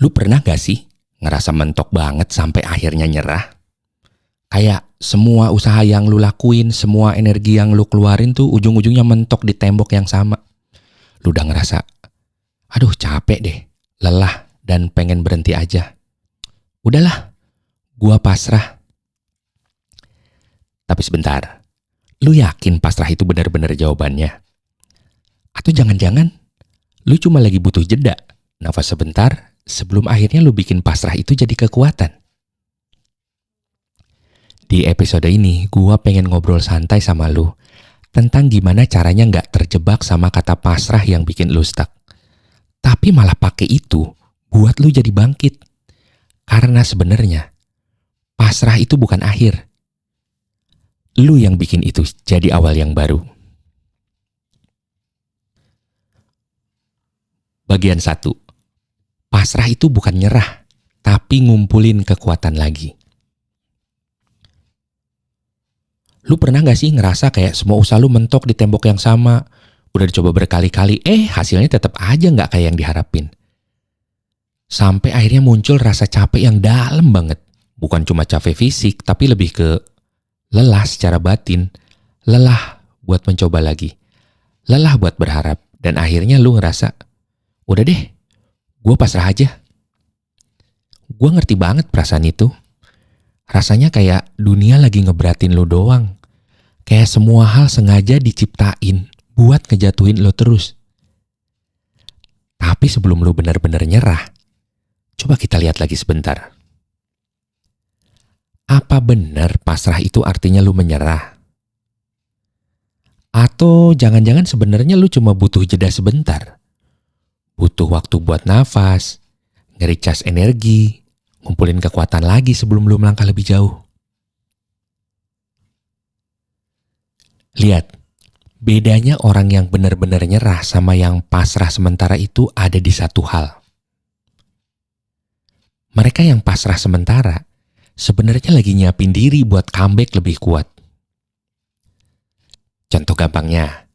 Lu pernah gak sih ngerasa mentok banget sampai akhirnya nyerah? Kayak semua usaha yang lu lakuin, semua energi yang lu keluarin tuh ujung-ujungnya mentok di tembok yang sama. Lu udah ngerasa, aduh capek deh, lelah dan pengen berhenti aja. Udahlah, gua pasrah. Tapi sebentar, lu yakin pasrah itu benar-benar jawabannya? Atau jangan-jangan lu cuma lagi butuh jeda, nafas sebentar, sebelum akhirnya lu bikin pasrah itu jadi kekuatan? Di episode ini, gua pengen ngobrol santai sama lu tentang gimana caranya nggak terjebak sama kata pasrah yang bikin lu stuck. Tapi malah pakai itu buat lu jadi bangkit. Karena sebenarnya, pasrah itu bukan akhir. Lu yang bikin itu jadi awal yang baru. Bagian 1. Pasrah itu bukan nyerah, tapi ngumpulin kekuatan lagi. Lu pernah gak sih ngerasa kayak semua usaha lu mentok di tembok yang sama? Udah dicoba berkali-kali, hasilnya tetap aja gak kayak yang diharapin. Sampai akhirnya muncul rasa capek yang dalam banget. Bukan cuma capek fisik, tapi lebih ke lelah secara batin. Lelah buat mencoba lagi. Lelah buat berharap. Dan akhirnya lu ngerasa, udah deh, gue pasrah aja. Gue ngerti banget perasaan itu. Rasanya kayak dunia lagi ngeberatin lu doang. Kayak semua hal sengaja diciptain buat ngejatuhin lu terus. Tapi sebelum lu benar-benar nyerah, coba kita lihat lagi sebentar. Apa benar pasrah itu artinya lu menyerah? Atau jangan-jangan sebenarnya lu cuma butuh jeda sebentar? Butuh waktu buat nafas, nge-recharge energi, ngumpulin kekuatan lagi sebelum lu melangkah lebih jauh. Lihat, bedanya orang yang benar-benar nyerah sama yang pasrah sementara itu ada di satu hal. Mereka yang pasrah sementara sebenarnya lagi nyiapin diri buat comeback lebih kuat. Contoh gampangnya,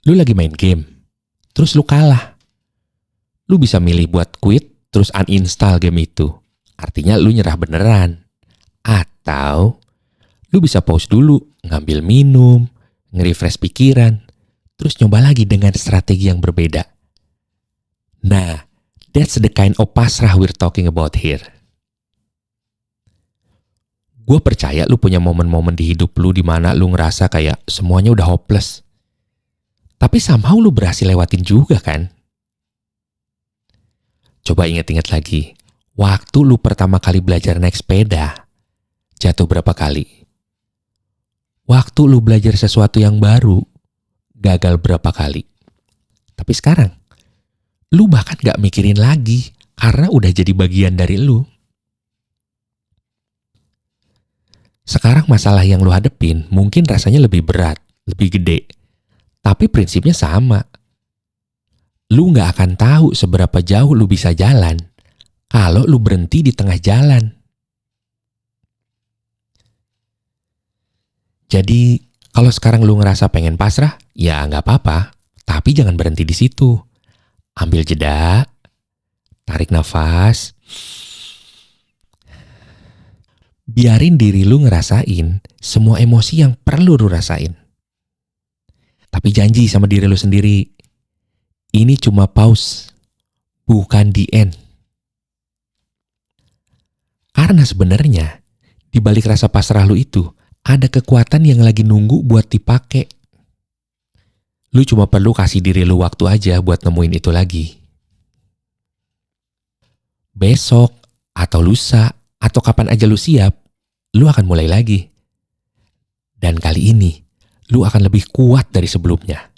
lu lagi main game, terus lu kalah. Lu bisa milih buat quit, terus uninstall game itu. Artinya lu nyerah beneran. Atau lu bisa pause dulu, ngambil minum, nge-refresh pikiran, terus nyoba lagi dengan strategi yang berbeda. Nah, that's the kind of pasrah we're talking about here. Gue percaya lu punya momen-momen di hidup lu di mana lu ngerasa kayak semuanya udah hopeless. Tapi somehow lu berhasil lewatin juga kan? Coba ingat-ingat lagi, waktu lu pertama kali belajar naik sepeda, jatuh berapa kali? Waktu lu belajar sesuatu yang baru, gagal berapa kali? Tapi sekarang, lu bahkan gak mikirin lagi karena udah jadi bagian dari lu. Sekarang masalah yang lu hadepin mungkin rasanya lebih berat, lebih gede. Tapi prinsipnya sama. Lu gak akan tahu seberapa jauh lu bisa jalan kalau lu berhenti di tengah jalan. Jadi, kalau sekarang lu ngerasa pengen pasrah, ya gak apa-apa. Tapi jangan berhenti di situ. Ambil jeda, tarik nafas. Biarin diri lu ngerasain semua emosi yang perlu lu rasain. Tapi janji sama diri lu sendiri, ini cuma pause, bukan the end. Karena sebenarnya, di balik rasa pasrah lu itu, ada kekuatan yang lagi nunggu buat dipakai. Lu cuma perlu kasih diri lu waktu aja buat nemuin itu lagi. Besok, atau lusa, atau kapan aja lu siap, lu akan mulai lagi. Dan kali ini, lu akan lebih kuat dari sebelumnya.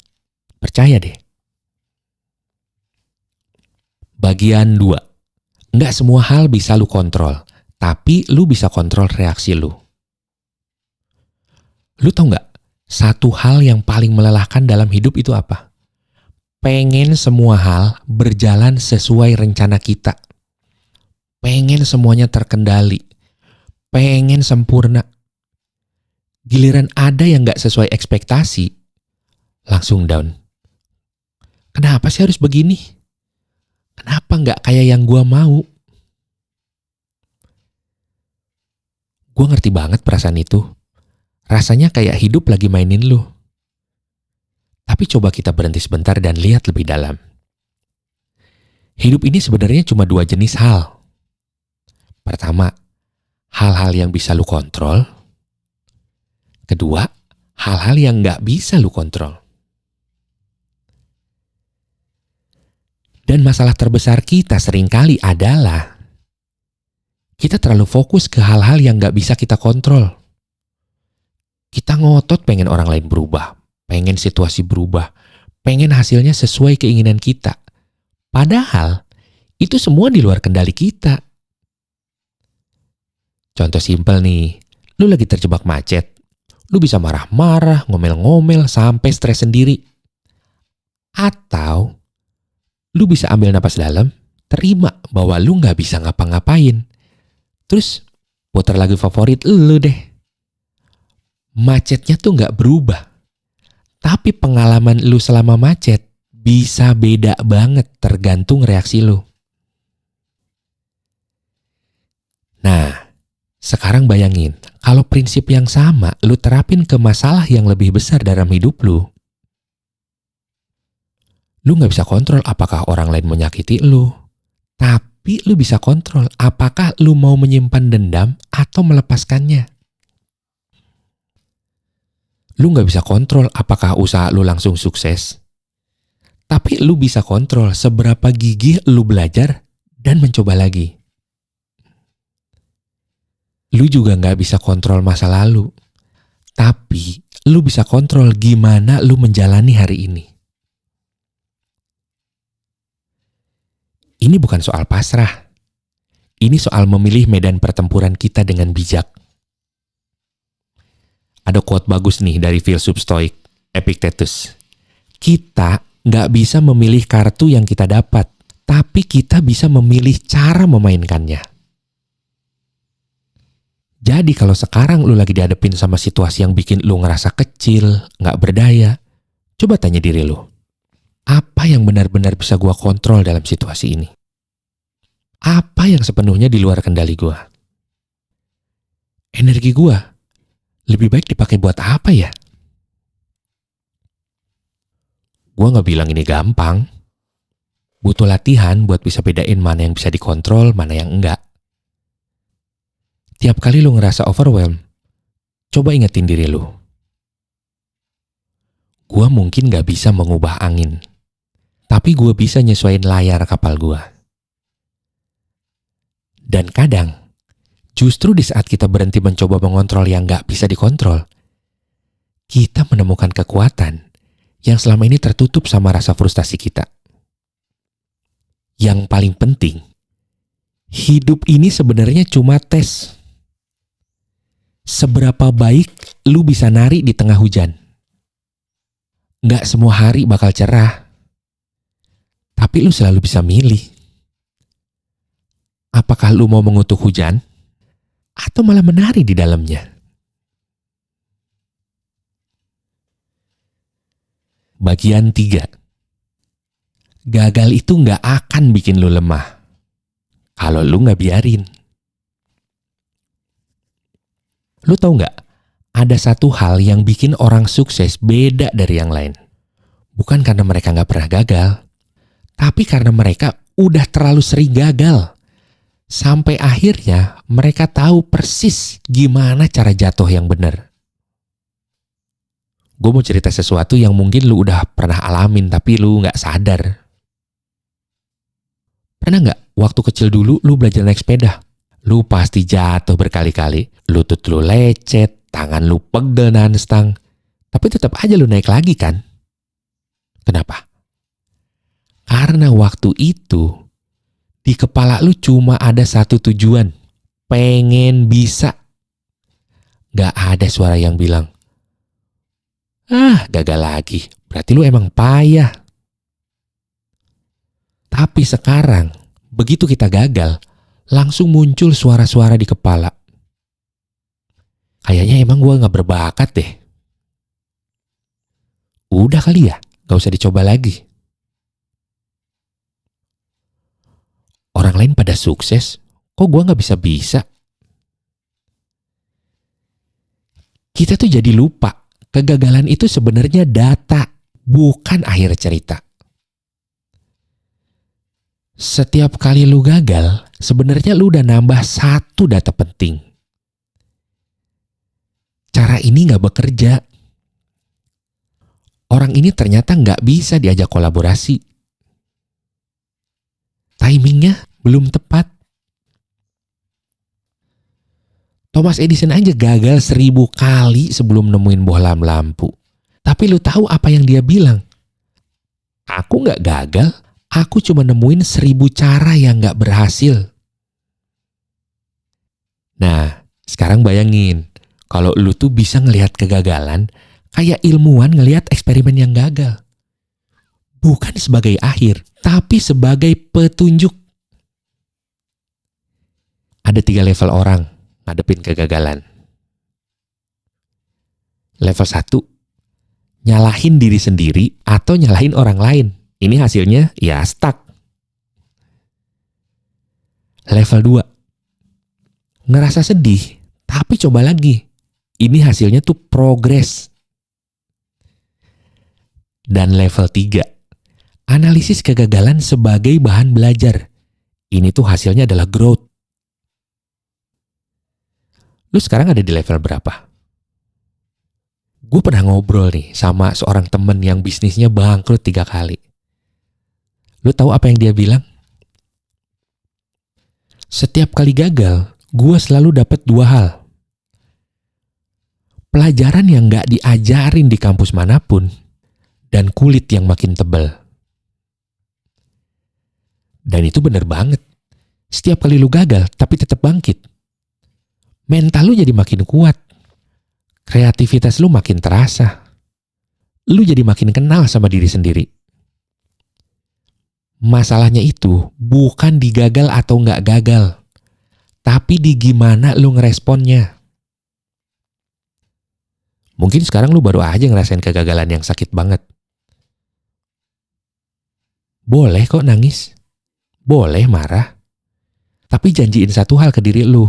Percaya deh. Bagian 2. Nggak semua hal bisa lu kontrol, tapi lu bisa kontrol reaksi lu. Lu tau nggak, satu hal yang paling melelahkan dalam hidup itu apa? Pengen semua hal berjalan sesuai rencana kita. Pengen semuanya terkendali. Pengen sempurna. Giliran ada yang gak sesuai ekspektasi, langsung down. Kenapa sih harus begini? Kenapa nggak kayak yang gue mau? Gue ngerti banget perasaan itu. Rasanya kayak hidup lagi mainin lu. Tapi coba kita berhenti sebentar dan lihat lebih dalam. Hidup ini sebenarnya cuma dua jenis hal. Pertama, hal-hal yang bisa lu kontrol. Kedua, hal-hal yang nggak bisa lu kontrol. Dan masalah terbesar kita seringkali adalah kita terlalu fokus ke hal-hal yang nggak bisa kita kontrol. Kita ngotot pengen orang lain berubah, pengen situasi berubah, pengen hasilnya sesuai keinginan kita. Padahal, itu semua di luar kendali kita. Contoh simpel nih, lu lagi terjebak macet. Lu bisa marah-marah, ngomel-ngomel, sampai stres sendiri. Atau, lu bisa ambil napas dalam, terima bahwa lu gak bisa ngapa-ngapain. Terus, putar lagu favorit lu deh. Macetnya tuh gak berubah. Tapi pengalaman lu selama macet bisa beda banget tergantung reaksi lu. Nah, sekarang bayangin, kalau prinsip yang sama lu terapin ke masalah yang lebih besar dalam hidup lu. Lu gak bisa kontrol apakah orang lain menyakiti lu. Tapi lu bisa kontrol apakah lu mau menyimpan dendam atau melepaskannya. Lu gak bisa kontrol apakah usaha lu langsung sukses. Tapi lu bisa kontrol seberapa gigih lu belajar dan mencoba lagi. Lu juga gak bisa kontrol masa lalu. Tapi lu bisa kontrol gimana lu menjalani hari ini. Ini bukan soal pasrah. Ini soal memilih medan pertempuran kita dengan bijak. Ada quote bagus nih dari filsuf Stoik, Epictetus. Kita nggak bisa memilih kartu yang kita dapat, tapi kita bisa memilih cara memainkannya. Jadi kalau sekarang lu lagi dihadapin sama situasi yang bikin lu ngerasa kecil, nggak berdaya, coba tanya diri lu. Apa yang benar-benar bisa gua kontrol dalam situasi ini? Apa yang sepenuhnya di luar kendali gua? Energi gua lebih baik dipakai buat apa ya? Gua gak bilang ini gampang. Butuh latihan buat bisa bedain mana yang bisa dikontrol, mana yang enggak. Tiap kali lu ngerasa overwhelmed, coba ingetin diri lu. Gua mungkin gak bisa mengubah angin, tapi gua bisa nyesuaiin layar kapal gua. Dan kadang, justru di saat kita berhenti mencoba mengontrol yang gak bisa dikontrol, kita menemukan kekuatan yang selama ini tertutup sama rasa frustasi kita. Yang paling penting, hidup ini sebenarnya cuma tes. Seberapa baik lu bisa nari di tengah hujan. Gak semua hari bakal cerah, tapi lu selalu bisa milih. Apakah lu mau mengutuk hujan atau malah menari di dalamnya? Bagian 3. Gagal itu gak akan bikin lu lemah kalau lu gak biarin. Lu tahu gak, ada satu hal yang bikin orang sukses beda dari yang lain. Bukan karena mereka gak pernah gagal, tapi karena mereka udah terlalu sering gagal. Sampai akhirnya mereka tahu persis gimana cara jatuh yang benar. Gue mau cerita sesuatu yang mungkin lu udah pernah alamin tapi lu gak sadar. Pernah gak waktu kecil dulu lu belajar naik sepeda? Lu pasti jatuh berkali-kali. Lutut lu lecet, tangan lu pegel nahan stang. Tapi tetap aja lu naik lagi kan? Kenapa? Karena waktu itu di kepala lu cuma ada satu tujuan. Pengen bisa. Gak ada suara yang bilang, gagal lagi. Berarti lu emang payah. Tapi sekarang, begitu kita gagal, langsung muncul suara-suara di kepala. Kayaknya emang gue gak berbakat deh. Udah kali ya, gak usah dicoba lagi. Orang lain pada sukses, kok gue nggak bisa-bisa? Kita tuh jadi lupa, kegagalan itu sebenarnya data, bukan akhir cerita. Setiap kali lu gagal, sebenarnya lu udah nambah satu data penting. Cara ini nggak bekerja. Orang ini ternyata nggak bisa diajak kolaborasi. Timingnya belum tepat. Thomas Edison aja gagal 1000 kali sebelum nemuin bohlam lampu. Tapi lu tahu apa yang dia bilang? Aku nggak gagal, aku cuma nemuin 1000 cara yang nggak berhasil. Nah, sekarang bayangin, kalau lu tuh bisa ngelihat kegagalan kayak ilmuwan ngelihat eksperimen yang gagal. Bukan sebagai akhir, tapi sebagai petunjuk. Ada 3 level orang ngadepin kegagalan. Level 1, nyalahin diri sendiri atau nyalahin orang lain. Ini hasilnya ya stuck. Level 2, ngerasa sedih, tapi coba lagi. Ini hasilnya tuh progres. Dan level 3, analisis kegagalan sebagai bahan belajar. Ini tuh hasilnya adalah growth. Lu sekarang ada di level berapa? Gue pernah ngobrol nih sama seorang temen yang bisnisnya bangkrut 3 kali. Lu tahu apa yang dia bilang? Setiap kali gagal, gue selalu dapat 2 hal. Pelajaran yang gak diajarin di kampus manapun, dan kulit yang makin tebal. Dan itu bener banget. Setiap kali lu gagal, tapi tetap bangkit, mental lu jadi makin kuat. Kreativitas lu makin terasa. Lu jadi makin kenal sama diri sendiri. Masalahnya itu bukan di gagal atau nggak gagal, tapi di gimana lu ngeresponnya. Mungkin sekarang lu baru aja ngerasain kegagalan yang sakit banget. Boleh kok nangis. Boleh marah. Tapi janjiin satu hal ke diri lu.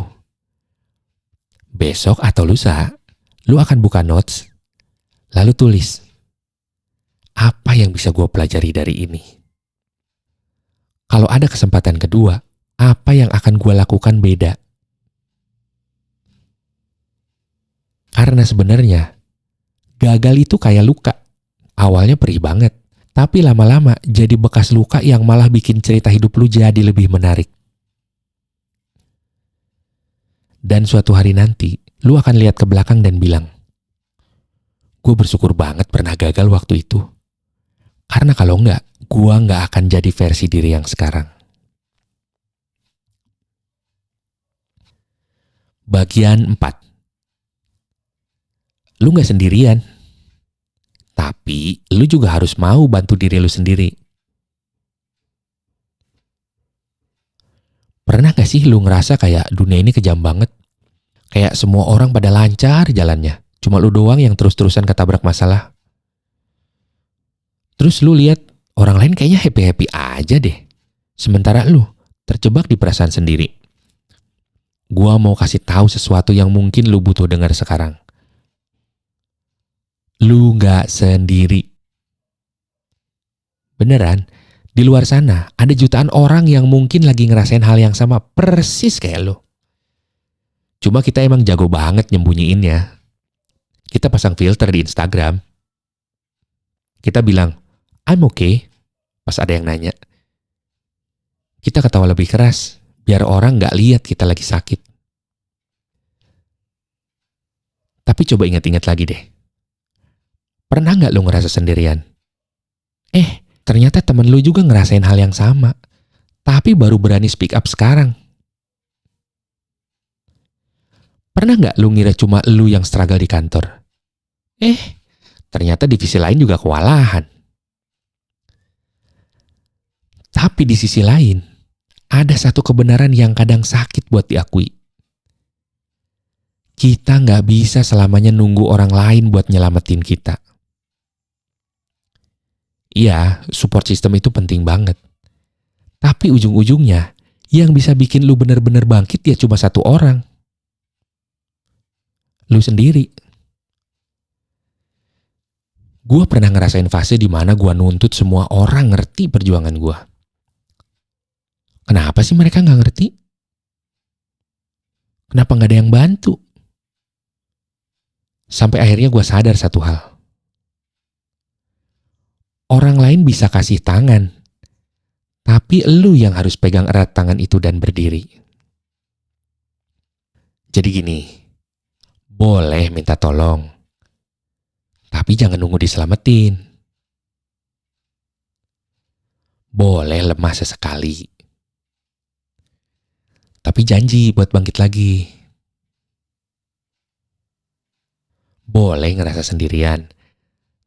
Besok atau lusa, lu akan buka notes, lalu tulis, apa yang bisa gue pelajari dari ini? Kalau ada kesempatan kedua, apa yang akan gue lakukan beda? Karena sebenarnya, gagal itu kayak luka. Awalnya perih banget, tapi lama-lama jadi bekas luka yang malah bikin cerita hidup lu jadi lebih menarik. Dan suatu hari nanti, lu akan lihat ke belakang dan bilang, gue bersyukur banget pernah gagal waktu itu. Karena kalau enggak, gue nggak akan jadi versi diri yang sekarang. Bagian 4. Lu nggak sendirian. Tapi lu juga harus mau bantu diri lu sendiri. Pernah gak sih lu ngerasa kayak dunia ini kejam banget? Kayak semua orang pada lancar jalannya. Cuma lu doang yang terus-terusan ketabrak masalah. Terus lu lihat orang lain kayaknya happy-happy aja deh. Sementara lu terjebak di perasaan sendiri. Gua mau kasih tahu sesuatu yang mungkin lu butuh dengar sekarang. Lu gak sendiri. Beneran, di luar sana ada jutaan orang yang mungkin lagi ngerasain hal yang sama persis kayak lu. Cuma kita emang jago banget nyembunyiinnya. Kita pasang filter di Instagram. Kita bilang, I'm okay, pas ada yang nanya. Kita ketawa lebih keras, biar orang gak lihat kita lagi sakit. Tapi coba ingat-ingat lagi deh. Pernah gak lu ngerasa sendirian? Ternyata temen lu juga ngerasain hal yang sama. Tapi baru berani speak up sekarang. Pernah gak lu ngira cuma lu yang struggle di kantor? Ternyata divisi lain juga kewalahan. Tapi di sisi lain, ada satu kebenaran yang kadang sakit buat diakui. Kita gak bisa selamanya nunggu orang lain buat nyelamatin kita. Iya, support system itu penting banget. Tapi ujung-ujungnya, Yang bisa bikin lu bener-bener bangkit ya cuma satu orang. Lu sendiri. Gue pernah ngerasain fase di mana gue nuntut semua orang ngerti perjuangan gue. Kenapa sih mereka nggak ngerti? Kenapa nggak ada yang bantu? Sampai akhirnya gue sadar satu hal. Orang lain bisa kasih tangan, tapi lu yang harus pegang erat tangan itu dan berdiri. Jadi gini, boleh minta tolong, tapi jangan nunggu diselamatin. Boleh lemah sesekali, tapi janji buat bangkit lagi. Boleh ngerasa sendirian,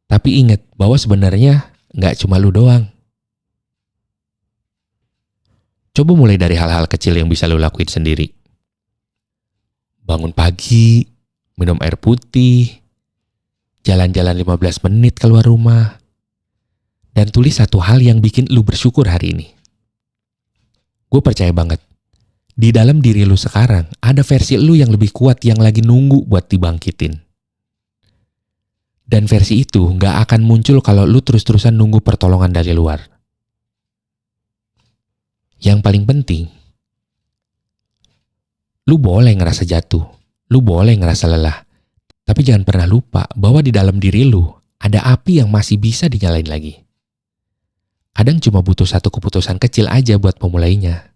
tapi ingat bahwa sebenarnya nggak cuma lu doang. Coba mulai dari hal-hal kecil yang bisa lu lakuin sendiri. Bangun pagi, minum air putih, jalan-jalan 15 menit keluar rumah, dan tulis satu hal yang bikin lu bersyukur hari ini. Gue percaya banget, di dalam diri lu sekarang ada versi lu yang lebih kuat yang lagi nunggu buat dibangkitin. Dan versi itu gak akan muncul kalau lu terus-terusan nunggu pertolongan dari luar. Yang paling penting, lu boleh ngerasa jatuh, lu boleh ngerasa lelah, tapi jangan pernah lupa bahwa di dalam diri lu ada api yang masih bisa dinyalain lagi. Kadang cuma butuh satu keputusan kecil aja buat memulainya.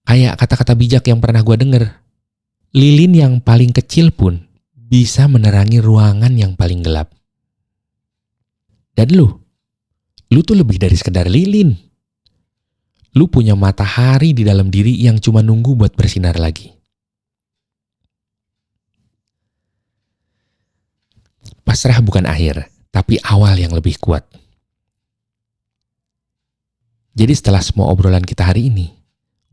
Kayak kata-kata bijak yang pernah gue denger, lilin yang paling kecil pun bisa menerangi ruangan yang paling gelap. Dan lu tuh lebih dari sekedar lilin. Lu punya matahari di dalam diri yang cuma nunggu buat bersinar lagi. Pasrah bukan akhir, tapi awal yang lebih kuat. Jadi setelah semua obrolan kita hari ini,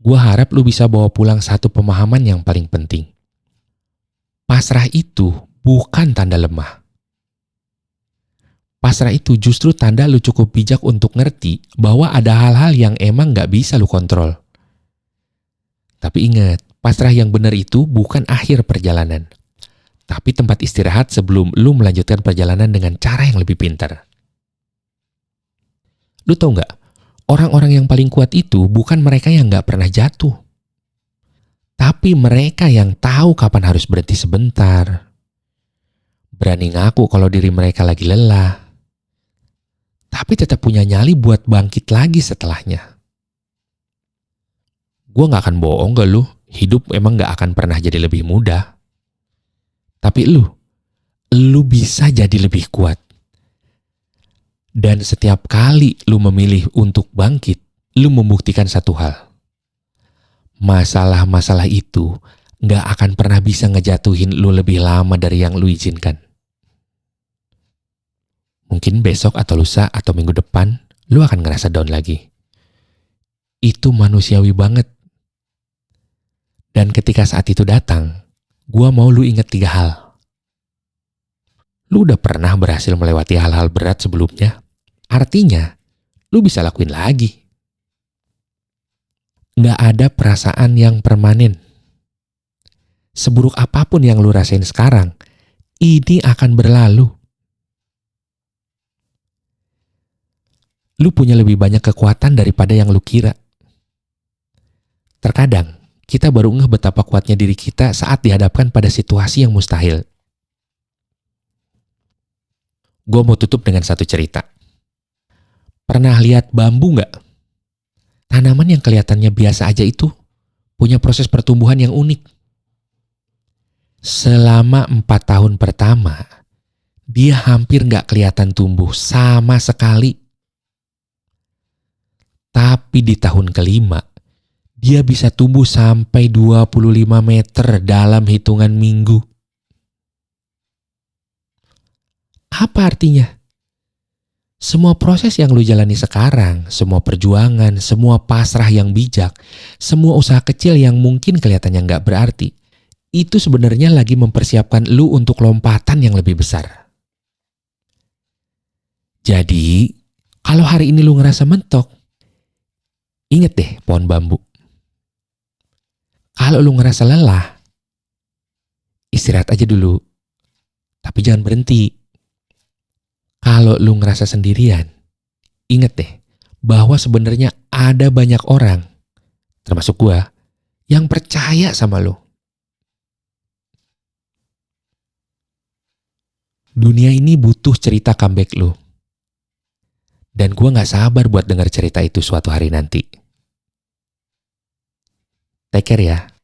gue harap lu bisa bawa pulang satu pemahaman yang paling penting. Pasrah itu bukan tanda lemah. Pasrah itu justru tanda lu cukup bijak untuk ngerti bahwa ada hal-hal yang emang gak bisa lu kontrol. Tapi ingat, pasrah yang benar itu bukan akhir perjalanan, tapi tempat istirahat sebelum lu melanjutkan perjalanan dengan cara yang lebih pintar. Lu tau gak, orang-orang yang paling kuat itu bukan mereka yang gak pernah jatuh, tapi mereka yang tahu kapan harus berhenti sebentar. Berani ngaku kalau diri mereka lagi lelah, tapi tetap punya nyali buat bangkit lagi setelahnya. Gue gak akan bohong ke lu, hidup emang gak akan pernah jadi lebih mudah. Tapi lu bisa jadi lebih kuat. Dan setiap kali lu memilih untuk bangkit, lu membuktikan satu hal. Masalah-masalah itu gak akan pernah bisa ngejatuhin lu lebih lama dari yang lu izinkan. Mungkin besok atau lusa atau minggu depan, lu akan ngerasa down lagi. Itu manusiawi banget. Dan ketika saat itu datang, gua mau lu ingat 3 hal. Lu udah pernah berhasil melewati hal-hal berat sebelumnya. Artinya, lu bisa lakuin lagi. Gak ada perasaan yang permanen. Seburuk apapun yang lu rasain sekarang, ini akan berlalu. Lu punya lebih banyak kekuatan daripada yang lu kira. Terkadang, kita baru ngeh betapa kuatnya diri kita saat dihadapkan pada situasi yang mustahil. Gue mau tutup dengan satu cerita. Pernah lihat bambu gak? Tanaman yang kelihatannya biasa aja itu punya proses pertumbuhan yang unik. Selama 4 tahun pertama, dia hampir gak kelihatan tumbuh sama sekali. Tapi di tahun kelima, dia bisa tumbuh sampai 25 meter dalam hitungan minggu. Apa artinya? Semua proses yang lu jalani sekarang, semua perjuangan, semua pasrah yang bijak, semua usaha kecil yang mungkin kelihatannya gak berarti, itu sebenarnya lagi mempersiapkan lu untuk lompatan yang lebih besar. Jadi, kalau hari ini lu ngerasa mentok, Ingat deh pohon bambu. Kalau lu ngerasa lelah, istirahat aja dulu. Tapi jangan berhenti. Kalau lu ngerasa sendirian, ingat deh bahwa sebenarnya ada banyak orang, termasuk gua, yang percaya sama lu. Dunia ini butuh cerita comeback lu. Dan gua gak sabar buat denger cerita itu suatu hari nanti. Take care ya.